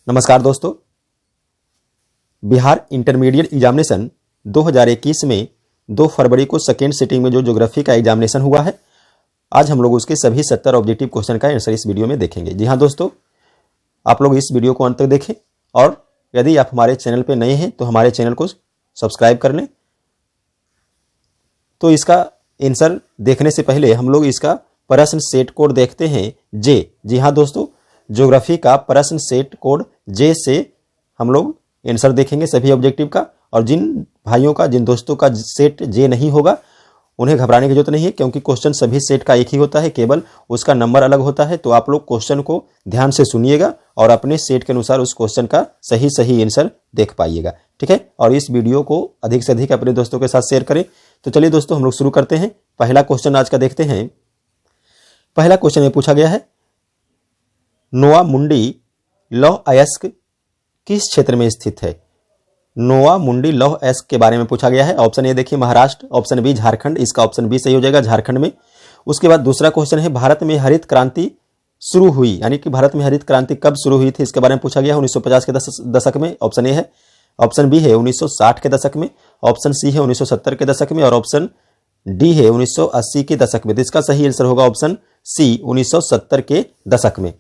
नमस्कार दोस्तों, Bihar intermediate examination 2021 में 2 फरवरी को सेकेंड सिटिंग में जो ज्योग्राफी का एग्जामिनेशन हुआ है, आज हम लोग उसके सभी 70 ऑब्जेक्टिव क्वेश्चन का आंसर इस वीडियो में देखेंगे। जी हाँ दोस्तों, आप लोग इस वीडियो को अंत तक देखें और यदि आप हमारे चैनल पर नए हैं तो हमारे चैनल को सब्सक्राइब कर लें। तो इसका आंसर देखने से पहले हम लोग इसका प्रश्न सेट कोड देखते हैं जे। जी हाँ दोस्तों, ज्योग्राफी का प्रश्न सेट कोड जे से हम लोग आंसर देखेंगे सभी ऑब्जेक्टिव का। और जिन भाइयों का, जिन दोस्तों का सेट जे नहीं होगा उन्हें घबराने की जरूरत नहीं है, क्योंकि क्वेश्चन सभी सेट का एक ही होता है, केवल उसका नंबर अलग होता है। तो आप लोग क्वेश्चन को ध्यान से सुनिएगा और अपने सेट के अनुसार उस क्वेश्चन का सही आंसर देख पाइएगा, ठीक है। और इस वीडियो को अधिक से अधिक अपने दोस्तों के साथ शेयर करें। तो चलिए दोस्तों, हम लोग शुरू करते हैं। पहला क्वेश्चन आज का देखते हैं। पहला क्वेश्चन में पूछा गया है, नोआ मुंडी लौह अयस्क किस क्षेत्र में स्थित है? नोआ मुंडी लौह अयस्क के बारे में पूछा गया है। ऑप्शन ए देखिए महाराष्ट्र, ऑप्शन बी झारखंड। इसका ऑप्शन बी सही हो जाएगा, झारखंड में। उसके बाद दूसरा क्वेश्चन है, भारत में हरित क्रांति शुरू हुई, यानी कि भारत में हरित क्रांति कब शुरू हुई थी, इसके बारे में पूछा गया है। 1950 के दशक में, ऑप्शन ए है। ऑप्शन बी है 1960 के दशक में, ऑप्शन सी है 1970 के दशक में और ऑप्शन डी है 1980 के दशक में। तो इसका सही आंसर होगा ऑप्शन सी, 1970 के दशक में।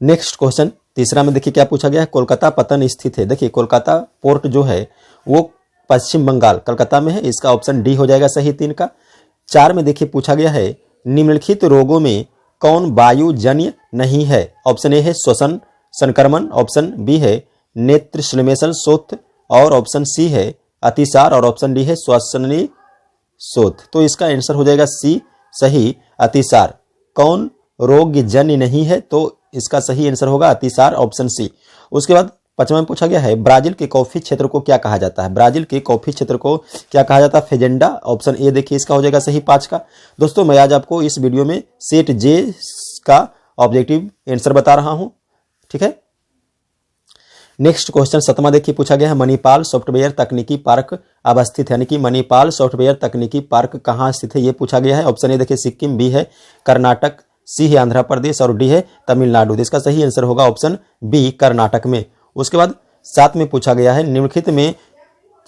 नेक्स्ट क्वेश्चन तीसरा में देखिए क्या पूछा गया है, कोलकाता पतन स्थित है। देखिए कोलकाता पोर्ट जो है वो पश्चिम बंगाल, कलकत्ता में है। इसका ऑप्शन डी हो जाएगा सही 3 का। 4 में देखिए पूछा गया है, निम्नलिखित रोगों में कौन वायुजन्य नहीं है? ऑप्शन ए है श्वसन संक्रमण, ऑप्शन बी है नेत्र श्लेष्मल शोथ और ऑप्शन सी है अतिसार और ऑप्शन डी है श्वसनीय शोथ। तो इसका आंसर हो जाएगा सी सही, अतिसार। कौन रोगजन्य नहीं है? तो इसका सही आंसर होगा अतिसार, ऑप्शन सी। उसके बाद 5वां में पूछा गया है, ब्राजील के कॉफी क्षेत्र को क्या कहा जाता है? ब्राजील के कॉफी क्षेत्र को क्या कहा जाता है? फेजेंडा। ऑप्शन ए देखिए इसका हो जाएगा सही 5 का। दोस्तों मैं आज आपको इस वीडियो में सेट जे का ऑब्जेक्टिव आंसर बता रहा हूं, ठीक है। नेक्स्ट क्वेश्चन 7वां देखिए पूछा गया है, मणिपाल सॉफ्टवेयर तकनीकी पार्क अवस्थित है, यानी कि मणिपाल सॉफ्टवेयर तकनीकी पार्क कहाँ स्थित है ये पूछा गया है। ऑप्शन ए देखिए सिक्किम, बी है कर्नाटक, सी है आंध्र प्रदेश और डी है तमिलनाडु। इसका सही आंसर होगा ऑप्शन बी, कर्नाटक में। उसके बाद 7 में पूछा गया है, निम्नलिखित में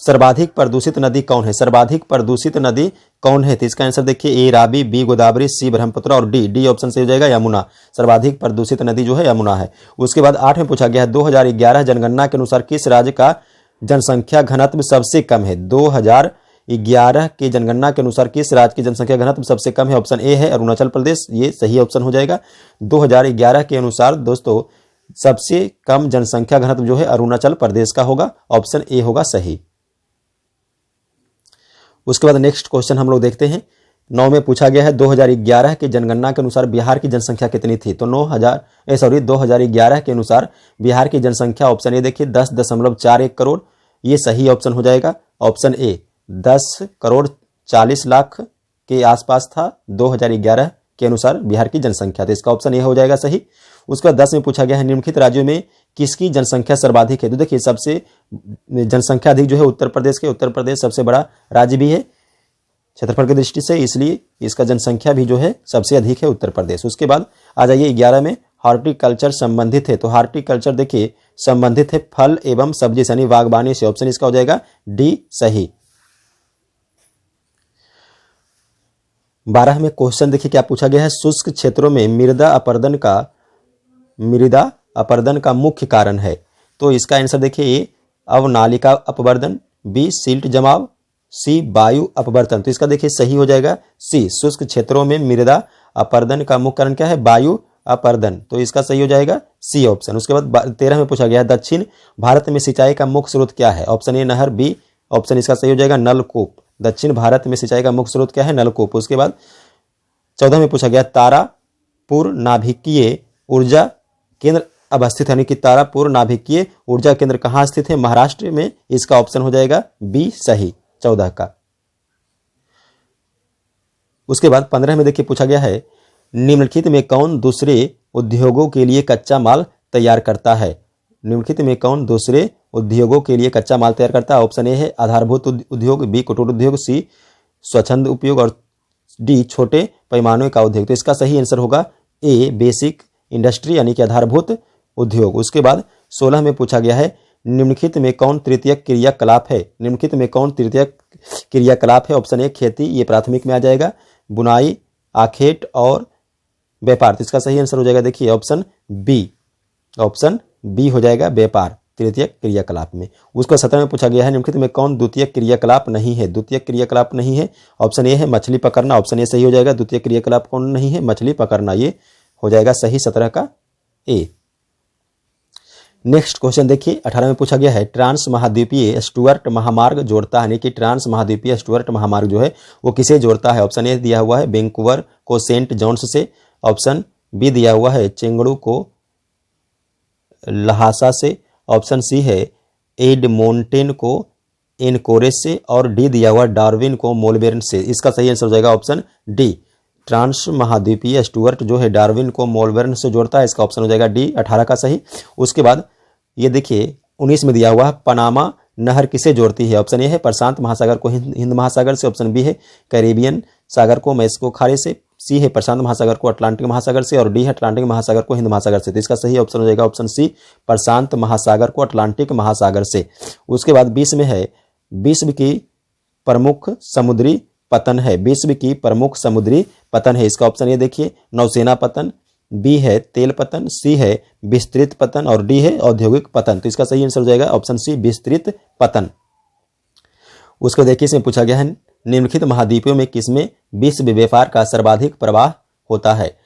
सर्वाधिक प्रदूषित नदी कौन है? सर्वाधिक प्रदूषित नदी कौन है? तो इसका आंसर देखिए ए रावी, बी गोदावरी, सी ब्रह्मपुत्र और डी ऑप्शन से हो जाएगा यमुना। सर्वाधिक प्रदूषित नदी जो है यमुना है। उसके बाद 8 में पूछा गया है, 2011 जनगणना के अनुसार किस राज्य का जनसंख्या घनत्व सबसे कम है? 2011 के जनगणना के अनुसार किस राज्य की जनसंख्या घनत्व सबसे कम है? ऑप्शन ए है अरुणाचल प्रदेश, ये सही ऑप्शन हो जाएगा। 2011 के अनुसार दोस्तों सबसे कम जनसंख्या घनत्व जो है अरुणाचल प्रदेश का होगा, ऑप्शन ए होगा सही। उसके बाद नेक्स्ट क्वेश्चन हम लोग देखते हैं। 9 में पूछा गया है, 2011 के जनगणना के अनुसार बिहार की जनसंख्या कितनी थी? तो 2011 के अनुसार बिहार की जनसंख्या ऑप्शन ए देखिए 10.41 करोड़, ये सही ऑप्शन हो जाएगा। ऑप्शन ए 10 करोड़ 40 लाख के आसपास था 2011 के अनुसार बिहार की जनसंख्या, तो इसका ऑप्शन ए हो जाएगा सही। उसके बाद 10 में पूछा गया है, निम्नलिखित राज्यों में किसकी जनसंख्या सर्वाधिक है? तो देखिए सबसे जनसंख्या अधिक जो है उत्तर प्रदेश के, उत्तर प्रदेश सबसे बड़ा राज्य भी है क्षेत्रफल की दृष्टि से, इसलिए इसका जनसंख्या भी जो है सबसे अधिक है उत्तर प्रदेश। उसके बाद आ जाइए 11 में, हॉर्टिकल्चर संबंधित है। तो हॉर्टिकल्चर देखिए संबंधित है फल एवं सब्जी यानी बागवानी से, ऑप्शन इसका हो जाएगा डी सही। 12 में क्वेश्चन देखिए क्या पूछा गया है, शुष्क क्षेत्रों में मृदा अपरदन का मुख्य कारण है। तो इसका आंसर देखिए ए अवनालिका अपवर्तन, बी सिल्ट जमाव, सी वायु अपवर्तन। तो इसका देखिए सही हो जाएगा सी, शुष्क क्षेत्रों में मृदा अपरदन का मुख्य कारण क्या है? वायु अपरदन। तो इसका सही हो जाएगा सी ऑप्शन। उसके बाद 13 में पूछा गया है, दक्षिण भारत में सिंचाई का मुख्य स्रोत क्या है? ऑप्शन ए नहर, बी ऑप्शन इसका सही हो जाएगा नलकूप। दक्षिण भारत में सिंचाई का मुख्य स्रोत क्या है? नलकूप। उसके बाद 14 में पूछा गया, तारापुर नाभिकीय ऊर्जा केंद्र अवस्थित है, यानी कि तारापुर नाभिकीय ऊर्जा केंद्र कहाँ स्थित है? महाराष्ट्र में। इसका ऑप्शन हो जाएगा बी सही 14 का। उसके बाद 15 में देखिए पूछा गया है, निम्नलिखित में कौन दूसरे उद्योगों के लिए कच्चा माल तैयार करता है? निम्नलिखित में कौन दूसरे उद्योगों के लिए कच्चा माल तैयार करता है? ऑप्शन ए है आधारभूत उद्योग, बी कुटीर उद्योग, सी स्वच्छंद उपयोग और डी छोटे पैमाने का उद्योग। तो इसका सही आंसर होगा ए बेसिक इंडस्ट्री यानी कि आधारभूत उद्योग। उसके बाद 16 में पूछा गया है निम्नलिखित में कौन तृतीयक क्रियाकलाप है। निम्नलिखित में कौन तृतीयक क्रियाकलाप है। ऑप्शन ए खेती, ये प्राथमिक में आ जाएगा, बुनाई, आखेट और व्यापार। तो इसका सही आंसर हो जाएगा देखिए ऑप्शन बी। ऑप्शन बी हो जाएगा व्यापार तृतीयक क्रियाकलाप में। उसको 17 में पूछा गया है निम्नलिखित में कौन द्वितीयक क्रियाकलाप नहीं है। द्वितीयक क्रियाकलाप नहीं है, ऑप्शन ए है मछली पकड़ना। ऑप्शन ए सही हो जाएगा। द्वितीयक क्रियाकलाप कौन नहीं है, मछली पकड़ना, ये हो जाएगा सही 17 का ए। नेक्स्ट क्वेश्चन देखिए 18 में पूछा गया है ट्रांस महाद्वीपीय स्टुअर्ट महामार्ग जोड़ता है, यानी कि ट्रांस महाद्वीपीय स्टुअर्ट महामार्ग जो है वो किसे जोड़ता है। ऑप्शन ए दिया हुआ है वैंकूवर को सेंट जॉन्स से। ऑप्शन बी दिया हुआ है चेंगड़ू को लहासा से। ऑप्शन सी है एडमोंटेन को एनकोरेज से। और डी दिया हुआ डार्विन को मोलबेर्न से। इसका सही आंसर हो जाएगा ऑप्शन डी। ट्रांस महाद्वीपीय स्टुअर्ट जो है डार्विन को मोलबर्न से जोड़ता है, इसका ऑप्शन हो जाएगा डी 18 का सही। उसके बाद ये देखिए 19 में दिया हुआ है पनामा नहर किसे जोड़ती है। ऑप्शन ए है प्रशांत महासागर को हिंद महासागर से। ऑप्शन बी है कैरेबियन सागर को मैक्सिको खाड़ी से। सी है प्रशांत महासागर को अटलांटिक महासागर से। और डी है अटलांटिक महासागर को हिंद महासागर से। तो इसका सही ऑप्शन हो जाएगा ऑप्शन सी प्रशांत महासागर को अटलांटिक महासागर से। उसके बाद 20 में है विश्व की प्रमुख समुद्री पतन है। विश्व की प्रमुख समुद्री पतन है, इसका ऑप्शन ए देखिए नौसेना पतन, बी है तेल पतन, सी है विस्तृत पतन और डी है औद्योगिक पतन। तो इसका सही आंसर हो जाएगा ऑप्शन सी विस्तृत पतन। उसको देखिए इसमें पूछा गया है निम्नलिखित महाद्वीपों में किसमें विश्व व्यापार का सर्वाधिक प्रवाह होता है।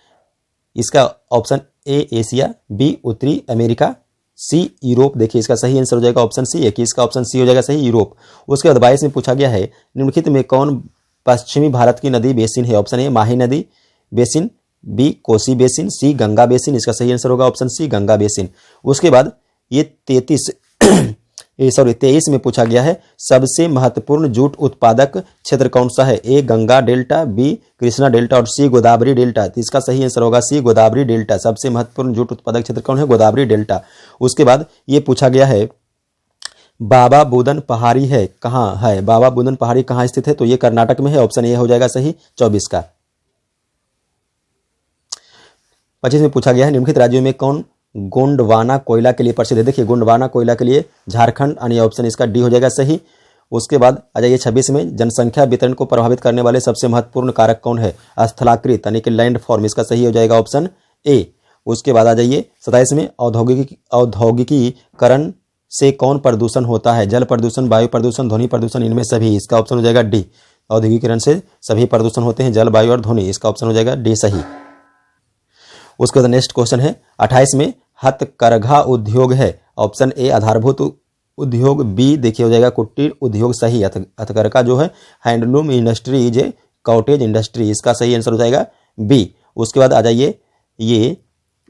इसका ऑप्शन ए एशिया, बी उत्तरी अमेरिका, सी यूरोप। देखिए इसका सही आंसर हो जाएगा ऑप्शन सी। 21 का ऑप्शन सी हो जाएगा सही यूरोप। उसके बाद 22 में पूछा गया है निम्नलिखित में कौन पश्चिमी भारत की नदी बेसिन है। ऑप्शन ए माही नदी बेसिन, बी कोसी बेसिन, सी गंगा बेसिन। इसका सही आंसर होगा ऑप्शन सी गंगा बेसिन। उसके बाद ये 23 में पूछा गया है सबसे महत्वपूर्ण जूट उत्पादक क्षेत्र कौन सा है। A Ganga delta, B Krishna delta और सी गोदावरी डेल्टा। तो इसका सही आंसर होगा सी गोदावरी डेल्टा। सबसे महत्वपूर्ण जूट उत्पादक क्षेत्र कौन है, गोदावरी डेल्टा। उसके बाद ये पूछा गया है बाबा बुदन पहाड़ी है कहाँ है। बाबा बुदन पहाड़ी कहाँ स्थित है, तो ये कर्नाटक में है। ऑप्शन ए हो जाएगा सही 24 का। 25 में पूछा गया है निम्नलिखित राज्यों में कौन गोंडवाना कोयला के लिए प्रसिद्ध है। देखिए गोंडवाना कोयला के लिए झारखंड, यानी ऑप्शन इसका डी हो जाएगा सही। उसके बाद आ जाइए 26 में जनसंख्या वितरण को प्रभावित करने वाले सबसे महत्वपूर्ण कारक कौन है। स्थलाकृत यानी कि लैंड फॉर्म, इसका सही हो जाएगा ऑप्शन ए। उसके बाद आ जाइए 27 में औद्योगिकीकरण से कौन प्रदूषण होता है। जल प्रदूषण, वायु प्रदूषण, ध्वनि प्रदूषण, इनमें सभी। इसका ऑप्शन हो जाएगा डी। औद्योगिकीकरण से सभी प्रदूषण होते हैं, जल, वायु और ध्वनि। इसका ऑप्शन हो जाएगा डी सही। उसके बाद नेक्स्ट क्वेश्चन है 28 में हथकरघा उद्योग है। ऑप्शन ए आधारभूत उद्योग, बी देखिए हो जाएगा कुटीर उद्योग सही। हथकरघा जो है हैंडलूम इंडस्ट्रीज, कॉटेज इंडस्ट्री। इसका सही आंसर हो जाएगा बी। उसके बाद आ जाइए ये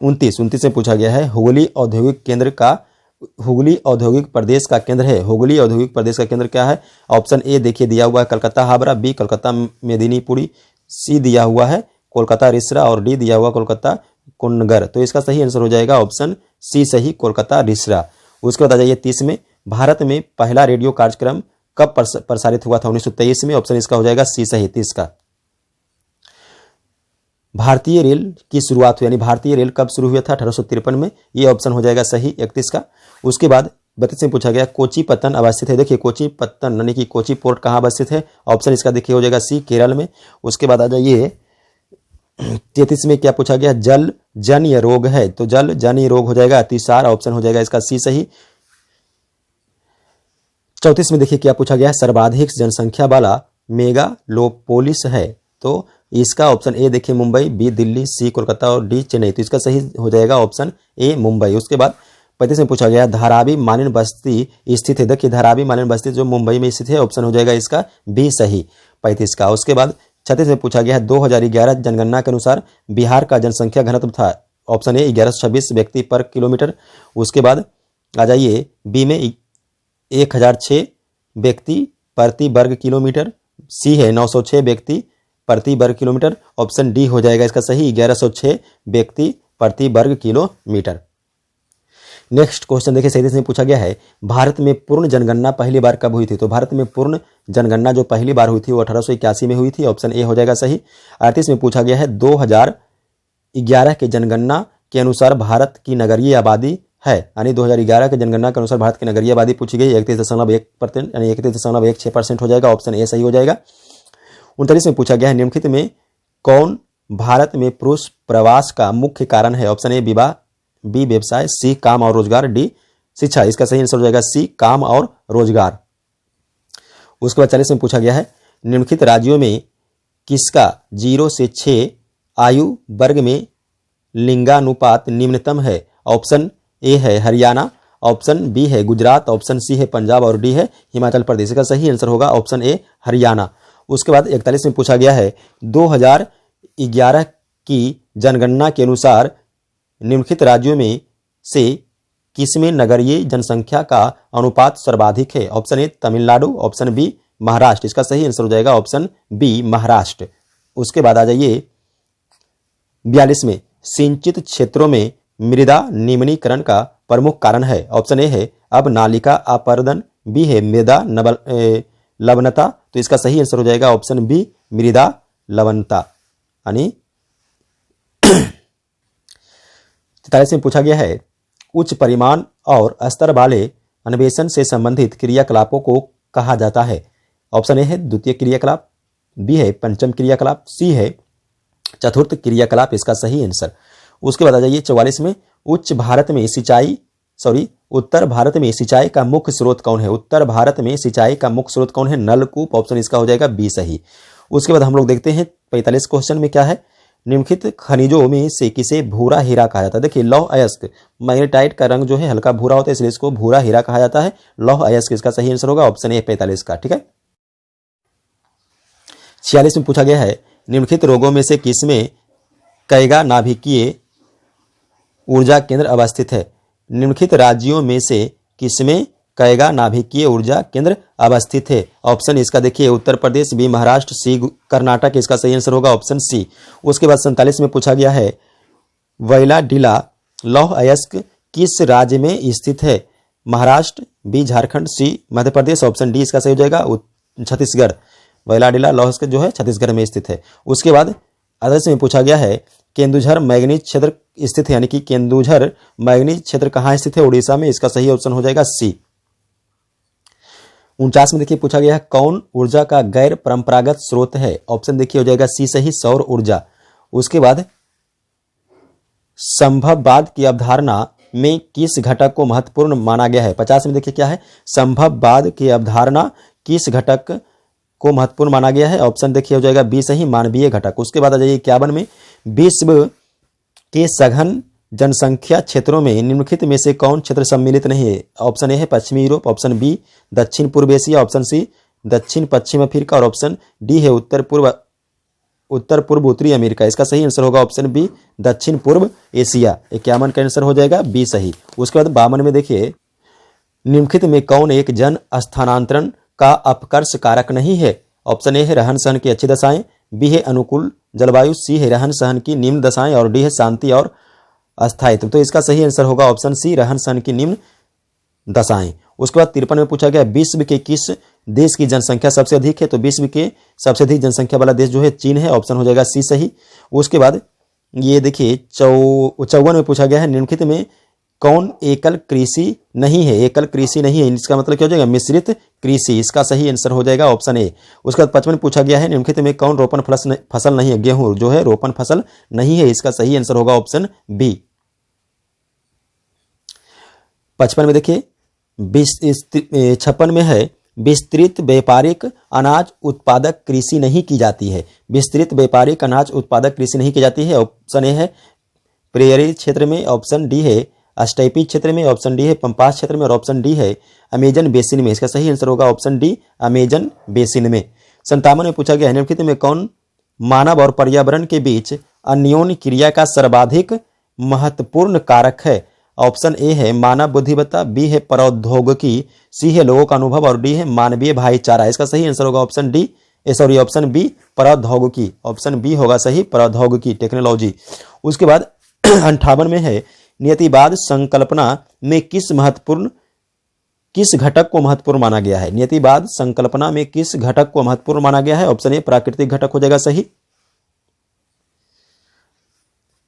29 में पूछा गया है हुगली औद्योगिक केंद्र का, हुगली औद्योगिक प्रदेश का केंद्र है। हुगली औद्योगिक प्रदेश का केंद्र क्या है। ऑप्शन ए देखिए दिया हुआ है कलकत्ता हावड़ा, बी कोलकाता मेदिनीपुरी, सी दिया हुआ है कोलकाता रिसरा और डी दिया हुआ कोलकाता कुनगर। तो इसका सही आंसर हो जाएगा ऑप्शन सी सही कोलकाता रिसरा। उसके बाद आ जाइए 30 में भारत में पहला रेडियो कार्यक्रम कब प्रसारित हुआ था। 1923 में। ऑप्शन इसका हो जाएगा सी सही 30 का। भारतीय रेल की शुरुआत हुई, यानी भारतीय रेल कब शुरू हुआ था 1853 में। ये ऑप्शन हो जाएगा सही 31 का। उसके बाद 32 में पूछा गया कोची पत्तन अवस्थित है। देखिए कोची पत्तन यानी कि कोची पोर्ट कहाँ अवस्थित है। ऑप्शन इसका देखिए हो जाएगा सी केरल में। उसके बाद आ जाइए 33 में क्या पूछा गया जल जन्य रोग है, तो जल जन्य रोग हो जाएगा अतिसार। ऑप्शन हो जाएगा इसका सी सही। 34 में देखिए क्या पूछा गया सर्वाधिक जनसंख्या वाला मेगालोपोलिस है, तो इसका ऑप्शन ए देखिए मुंबई, बी दिल्ली, सी कोलकाता और डी चेन्नई। तो इसका सही हो जाएगा ऑप्शन ए मुंबई। उसके बाद 35 में पूछा गया धारावी मालिन बस्ती स्थित है। देखिए धारावी मालिन बस्ती जो मुंबई में स्थित है। ऑप्शन हो जाएगा इसका बी सही 35 का। उसके बाद 36 में पूछा गया है 2011 जनगणना के अनुसार बिहार का जनसंख्या घनत्व था। ऑप्शन ए 1126 व्यक्ति पर किलोमीटर। उसके बाद आ जाइए बी में 1006 व्यक्ति प्रति वर्ग किलोमीटर, सी है 906 व्यक्ति प्रति वर्ग किलोमीटर। ऑप्शन डी हो जाएगा इसका सही 1106 व्यक्ति प्रति वर्ग किलोमीटर। नेक्स्ट क्वेश्चन देखिए 37 में पूछा गया है भारत में पूर्ण जनगणना पहली बार कब हुई थी। तो भारत में पूर्ण जनगणना जो पहली बार हुई थी वो 1881 में हुई थी। ऑप्शन ए हो जाएगा सही। 38 में पूछा गया है 2011 की जनगणना के अनुसार भारत की नगरीय आबादी है, यानी 2011 की जनगणना के अनुसार भारत की नगरीय आबादी पूछी गई 31.1% यानी 31.16% हो जाएगा, ऑप्शन ए सही हो जाएगा। 39 में पूछा गया है निम्नलिखित में कौन भारत में पुरुष प्रवास का मुख्य कारण है, ऑप्शन ए विवाह, बी व्यवसाय, सी काम और रोजगार, डी शिक्षा। इसका सही आंसर हो जाएगा सी काम और रोजगार। उसके बाद 40 में पूछा गया है निम्नलिखित राज्यों में किसका 0 से 6 आयु वर्ग में लिंगानुपात निम्नतम है, ऑप्शन ए है हरियाणा, ऑप्शन बी है गुजरात, ऑप्शन सी है पंजाब और डी है हिमाचल प्रदेश। का सही आंसर होगा ऑप्शन ए हरियाणा। उसके बाद 41 में पूछा गया है 2011 की जनगणना के अनुसार निम्नलिखित राज्यों में से किसमें नगरीय जनसंख्या का अनुपात सर्वाधिक है, option A Tamil Nadu, option B Maharashtra. इसका सही आंसर हो जाएगा ऑप्शन बी महाराष्ट्र। उसके बाद आ जाइए 42 में सिंचित क्षेत्रों में मृदा निम्नीकरण का प्रमुख कारण है, ऑप्शन ए है अब नालिका अपरदन, बी है मृदा लवणता। तो इसका सही आंसर हो जाएगा ऑप्शन बी मृदा लवणता। यानी 43 में पूछा गया है उच्च परिमाण और स्तर वाले अन्वेषण से संबंधित क्रियाकलापों को कहा जाता है, ऑप्शन ए है द्वितीय क्रियाकलाप, बी है पंचम क्रियाकलाप, सी है चतुर्थ क्रियाकलाप। इसका सही आंसर। उसके बाद आ जाइए 44 में उत्तर भारत में सिंचाई का मुख्य स्रोत कौन है, उत्तर भारत में सिंचाई का मुख्य स्रोत कौन है, नलकूप, ऑप्शन इसका हो जाएगा बी सही। उसके बाद हम लोग देखते हैं 45 क्वेश्चन में क्या है निम्नलिखित खनिजों में से किसे भूरा हीरा कहा जाता है। देखिए लौह अयस्क मैग्नेटाइट का रंग जो है हल्का भूरा होता है इसलिए इसको भूरा हीरा कहा जाता है, लौह अयस्क। इसका सही आंसर होगा ऑप्शन ए 45 का। ठीक है। 46 में पूछा गया है निम्नलिखित रोगों में से किसमें कैगा नाभिकीय ऊर्जा केंद्र अवस्थित है, निम्नलिखित राज्यों में से किसमें कैगा नाभिकीय ऊर्जा केंद्र अवस्थित है, ऑप्शन इसका देखिए उत्तर प्रदेश, बी महाराष्ट्र, सी कर्नाटक। इसका सही आंसर होगा ऑप्शन सी। उसके बाद 47 में पूछा गया है वैलाडिला लौह अयस्क किस राज्य में स्थित है, महाराष्ट्र, बी झारखंड, सी मध्य प्रदेश, ऑप्शन डी इसका सही हो जाएगा छत्तीसगढ़। वैलाडिला लौह अयस्क जो है छत्तीसगढ़ में स्थित है। उसके बाद अदर्श में पूछा गया है केंदुझर मैग्नीज क्षेत्र स्थित है, यानी कि केंदुझर मैग्नीज क्षेत्र कहाँ स्थित है, उड़ीसा में। इसका सही ऑप्शन हो जाएगा सी। 49 में देखिए पूछा गया है कौन ऊर्जा का गैर परंपरागत स्रोत है, ऑप्शन देखिए हो जाएगा सी सही सौर ऊर्जा। उसके बाद संभववाद की अवधारणा में किस घटक को महत्वपूर्ण माना गया है, 50 में देखिए क्या है संभववाद की अवधारणा किस घटक को महत्वपूर्ण माना गया है, ऑप्शन देखिए हो जाएगा बी सही मानवीय घटक। उसके बाद आ जाइए 51 में विश्व के सघन जनसंख्या क्षेत्रों में निम्नलिखित में से कौन क्षेत्र सम्मिलित नहीं है, ऑप्शन ए है पश्चिमी यूरोप, ऑप्शन बी दक्षिण पूर्व एशिया, ऑप्शन सी दक्षिण पश्चिम अफ्रीका और ऑप्शन डी है उत्तर पूर्व उत्तरी अमेरिका। इसका सही आंसर होगा ऑप्शन बी दक्षिण पूर्व एशिया। 51 का आंसर हो जाएगा बी सही। उसके बाद 52 में देखिए निम्नलिखित में कौन एक जन स्थानांतरण का अपकर्ष कारक नहीं है, ऑप्शन ए है रहन सहन की अच्छी दशाएं, बी है अनुकूल जलवायु, सी है रहन सहन की निम्न दशाएं और डी है शांति और अस्थायित्व। तो इसका सही आंसर होगा ऑप्शन सी रहन सहन की निम्न दशाएं। उसके बाद 53 में पूछा गया विश्व के किस देश की जनसंख्या सबसे अधिक है, तो विश्व के सबसे अधिक जनसंख्या वाला देश जो है चीन है, ऑप्शन हो जाएगा सी सही। उसके बाद ये देखिए 54 में पूछा गया है निम्नलिखित में कौन एकल कृषि नहीं है, एकल कृषि नहीं है इसका मतलब क्या हो जाएगा मिश्रित कृषि। इसका सही आंसर हो जाएगा ऑप्शन ए। उसके बाद 55 पूछा गया है निम्नलिखित में कौन रोपण फसल नहीं है, गेहूं जो है रोपण फसल नहीं है। इसका सही आंसर होगा ऑप्शन बी। 55 में देखिए 56 में है विस्तृत व्यापारिक अनाज उत्पादक कृषि नहीं की जाती है, विस्तृत व्यापारिक अनाज उत्पादक कृषि नहीं की जाती है, ऑप्शन ए है प्रेयरी क्षेत्र में, ऑप्शन डी है स्टेपी क्षेत्र में, ऑप्शन डी है पंपास क्षेत्र में और ऑप्शन डी है अमेजन बेसिन में। इसका सही आंसर होगा ऑप्शन डी अमेजन बेसिन में। 57 में पूछा गया है निम्नलिखित में कौन मानव और पर्यावरण के बीच अन्योन्य क्रिया का सर्वाधिक महत्वपूर्ण कारक है, ऑप्शन ए है मानव बुद्धिमत्ता, बी है प्रौद्योगिकी, सी है लोगों का अनुभव और डी है मानवीय भाईचारा। इसका सही आंसर होगा ऑप्शन डी ऑप्शन बी प्रौद्योगिकी, ऑप्शन बी होगा सही प्रौद्योगिकी टेक्नोलॉजी। उसके बाद 58 में है नियतिवाद संकल्पना में किस घटक को महत्वपूर्ण माना गया है, नियतिवाद संकल्पना में किस घटक को महत्वपूर्ण माना गया है, ऑप्शन ए प्राकृतिक घटक हो जाएगा सही।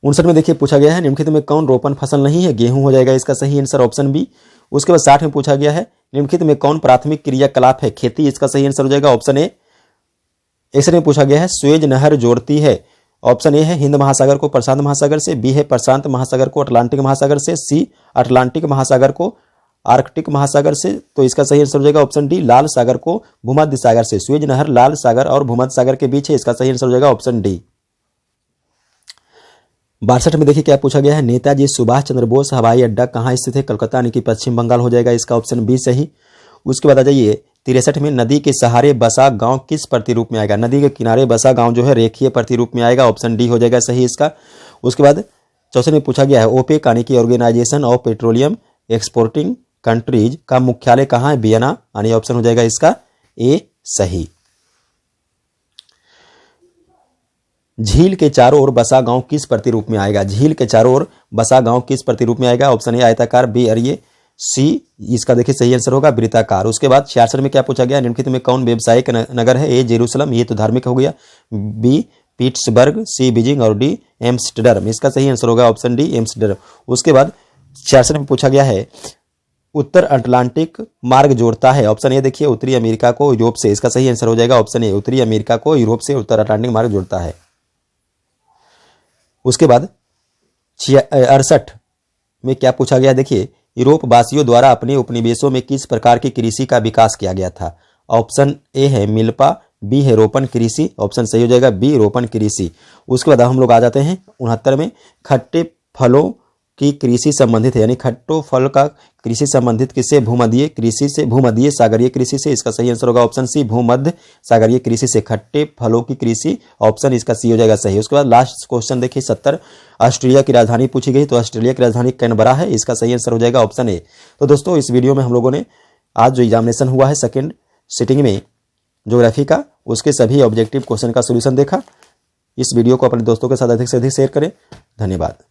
59 में देखिए पूछा गया है निम्नलिखित में कौन रोपण फसल नहीं है, गेहूं हो जाएगा इसका सही आंसर ऑप्शन बी। उसके बाद 60 में पूछा गया है निम्नलिखित में कौन प्राथमिक क्रियाकलाप है, खेती, इसका सही आंसर हो जाएगा ऑप्शन ए। 61 में पूछा गया है स्वेज नहर जोड़ती है, ऑप्शन ए है हिंद महासागर को प्रशांत महासागर से, बी है प्रशांत महासागर को अटलांटिक महासागर से, सी अटलांटिक महासागर को आर्कटिक महासागर से, तो इसका सही आंसर हो जाएगा ऑप्शन डी लाल सागर को भूमध्य सागर से। स्वेज नहर लाल सागर और भूमध्य सागर के बीच है, इसका सही आंसर हो जाएगा ऑप्शन डी। 62 में देखिए क्या पूछा गया है नेताजी सुभाष चंद्र बोस हवाई अड्डा कहाँ स्थित है, कलकत्ता यानी कि पश्चिम बंगाल हो जाएगा इसका ऑप्शन बी सही। उसके बाद आ जाइए 63 में नदी के सहारे बसा गांव किस प्रतिरूप में आएगा, नदी के किनारे बसा गांव जो है रेखीय प्रतिरूप में आएगा, ऑप्शन डी हो जाएगा सही इसका। उसके बाद 64 में पूछा गया है ओपेक यानी कि organisation of petroleum exporting countries का मुख्यालय कहाँ है, वियना, यानी ऑप्शन हो जाएगा इसका ए सही। झील के चारों ओर बसा गांव किस प्रतिरूप में आएगा, झील के चारों ओर बसा गांव किस प्रतिरूप में आएगा, ऑप्शन ए आयताकार, बी अरिये, सी इसका देखिए सही आंसर होगा वृत्ताकार। उसके बाद 66 में क्या पूछा गया निम्नलिखित में कौन व्यावसायिक नगर है, ए जेरूसलम, ये तो धार्मिक हो गया, बी पीट्सबर्ग, सी बीजिंग और डी एम्स्टर्डम, इसका सही आंसर होगा ऑप्शन डी एम्स्टर्डम। उसके बाद 66 में पूछा गया है उत्तर अटलांटिक मार्ग जोड़ता है, ऑप्शन ए देखिए उत्तरी अमेरिका को यूरोप से, इसका सही आंसर हो जाएगा ऑप्शन ए उत्तरी अमेरिका को यूरोप से उत्तर अटलांटिक मार्ग जोड़ता है। उसके बाद 68 में क्या पूछा गया देखिए यूरोप वासियों द्वारा अपने उपनिवेशों में किस प्रकार की कृषि का विकास किया गया था, ऑप्शन ए है मिल्पा, बी है रोपण कृषि, ऑप्शन सही हो जाएगा बी रोपण कृषि। उसके बाद हम लोग आ जाते हैं 69 में खट्टे फलों की कृषि संबंधित है, यानी खट्टो फल का कृषि संबंधित किससे, भूमध्य कृषि से, भूमध्य सागरीय कृषि से, इसका सही आंसर होगा ऑप्शन सी भूमध्य सागरीय कृषि से खट्टे फलों की कृषि, ऑप्शन इसका सी हो जाएगा सही। उसके बाद लास्ट क्वेश्चन देखिए 70 ऑस्ट्रेलिया की राजधानी पूछी गई, तो ऑस्ट्रेलिया की राजधानी कैनबरा है, इसका सही आंसर हो जाएगा ऑप्शन ए। तो दोस्तों इस वीडियो में हम लोगों ने आज जो एग्जामिनेशन हुआ है सेकेंड सिटिंग में ज्योग्राफी का, उसके सभी ऑब्जेक्टिव क्वेश्चन का सोल्यूशन देखा। इस वीडियो को अपने दोस्तों के साथ अधिक से अधिक शेयर करें। धन्यवाद।